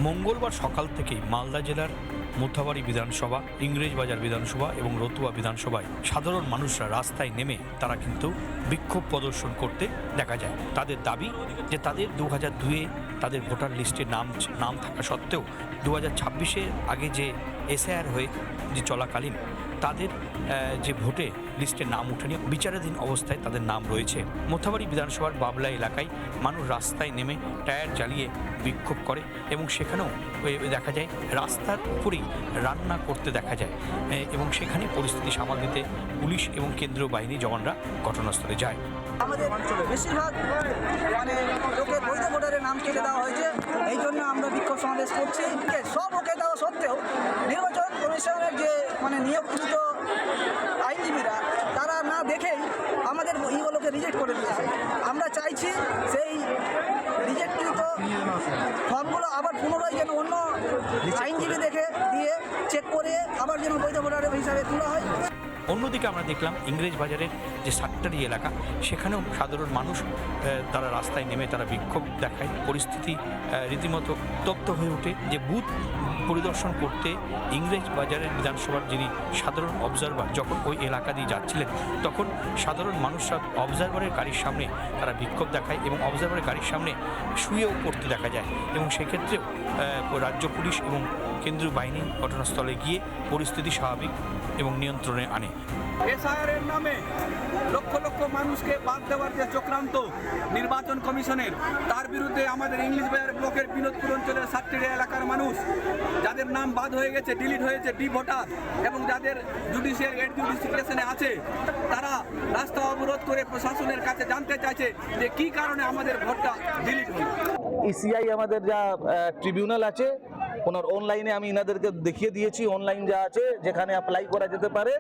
মঙ্গলবার সকাল থেকেই মালদা জেলার মোথাবাড়ি বিধানসভা, ইংরেজবাজার বিধানসভা এবং রতুয়া বিধানসভায় সাধারণ মানুষরা রাস্তায় নেমে তারা কিন্তু বিক্ষোভ প্রদর্শন করতে দেখা যায়। তাদের দাবি যে তাদের 2002-এ তাদের ভোটার লিস্টে নাম থাকা সত্ত্বেও 2026-এর আগে যে এসআইআর হয়ে যে চলাকালীন তাদের যে ভোটে লিস্টে নাম উঠেনি, বিচারাধীন অবস্থায় তাদের নাম রয়েছে। মোথাবাড়ি বিধানসভার বাবলা এলাকায় মানুষ রাস্তায় নেমে টায়ার জ্বালিয়ে বিক্ষোভ করে এবং সেখানেও দেখা যায় রাস্তার উপরেই রান্না করতে দেখা যায় এবং সেখানে পরিস্থিতি সামাল দিতে পুলিশ এবং কেন্দ্রীয় বাহিনী জওয়ানরা ঘটনাস্থলে যায়। আমাদের বেশিরভাগ লোকের বৈধ ভোটারের নাম কেটে দেওয়া হয়েছে, এই জন্য আমরা বিক্ষোভ সমাবেশ করছি। সব ওকে দেওয়া সত্ত্বেও নির্বাচন কমিশনের যে নিয়োগকৃত আইনজীবীরা তারা না দেখেই আমাদের ইগুলোকে রিজেক্ট করে দিয়েছে। আমরা চাইছি সেই রিজেক্টকৃত ফর্মগুলো আবার পুনরায় যেন অন্য আইনজীবী দেখে দিয়ে চেক করে আবার যেন বৈধ ভোটার হিসাবে তোলা হয়। অন্যদিকে আমরা দেখলাম ইংরেজবাজারের যে সাট্টারি এলাকা, সেখানেও সাধারণ মানুষ তারা রাস্তায় নেমে তারা বিক্ষোভ দেখায়। পরিস্থিতি রীতিমতো উত্তপ্ত হয়ে ওঠে। যে বুথ পরিদর্শন করতে ইংরেজবাজারের বিধানসভার যিনি সাধারণ অবজারভার যখন ওই এলাকা দিয়ে যাচ্ছিলেন, তখন সাধারণ মানুষরা অবজারভারের গাড়ির সামনে তারা বিক্ষোভ দেখায় এবং অবজারভারের গাড়ির সামনে শুয়েও পড়তে দেখা যায় এবং সেক্ষেত্রেও রাজ্য পুলিশ এবং কেন্দ্রীয় বাহিনী ঘটনাস্থলে গিয়ে পরিস্থিতি স্বাভাবিক এবং নিয়ন্ত্রণে আনে। এসআইআরের নামে লক্ষ লক্ষ মানুষকে বাদ দেওয়ার যে চক্রান্ত নির্বাচন কমিশনের, তার বিরুদ্ধে আমাদের ইংলিশবাজার ব্লকের বিনোদপুর অঞ্চলের সাতটি এলাকার মানুষ যাদের নাম বাদ হয়ে গেছে, ডিলিট হয়েছে, ডি ভোটার, এবং যাদের জুডিশিয়াল এডজুডিকেশনে আছে, তারা রাস্তা অবরোধ করে প্রশাসনের কাছে জানতে চাইছে যে কী কারণে আমাদের ভোটটা ডিলিট হলো। ইসিআই আমাদের যা ট্রিবিউনাল আছে ওনার অনলাইনে আমি এনাদেরকে দেখিয়ে দিয়েছি, অনলাইন যা আছে যেখানে অ্যাপ্লাই করা যেতে পারে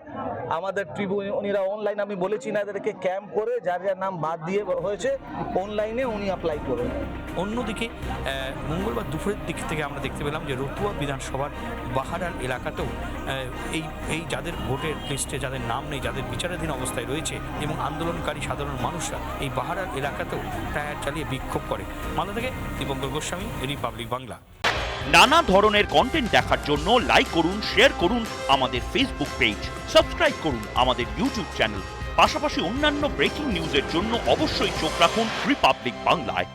আমাদের উনিরা অনলাইন, আমি বলেছি এনাদেরকে ক্যাম্প করে যার যার নাম বাদ দিয়ে হয়েছে অনলাইনে উনি অ্যাপ্লাই করুন। অন্যদিকে মঙ্গলবার দুপুরের দিক থেকে আমরা দেখতে পেলাম যে রতুয়া বিধানসভার বাহারাল এলাকাতেও এই যাদের ভোটের লিস্টে যাদের নাম নেই, যাদের বিচারাধীন অবস্থায় রয়েছে এবং আন্দোলনকারী সাধারণ মানুষরা এই বাহারাল এলাকাতেও টায়ার চালিয়ে বিক্ষোভ করে। মালদা থেকে দীপঙ্কর গোস্বামী, রিপাবলিক বাংলা। নানা ধরনের কন্টেন্ট দেখার জন্য লাইক করুন, শেয়ার করুন আমাদের ফেসবুক পেজ, সাবস্ক্রাইব করুন আমাদের ইউটিউব চ্যানেল। পাশাপাশি অন্যান্য ব্রেকিং নিউজের জন্য অবশ্যই চোখ রাখুন রিপাবলিক বাংলায়।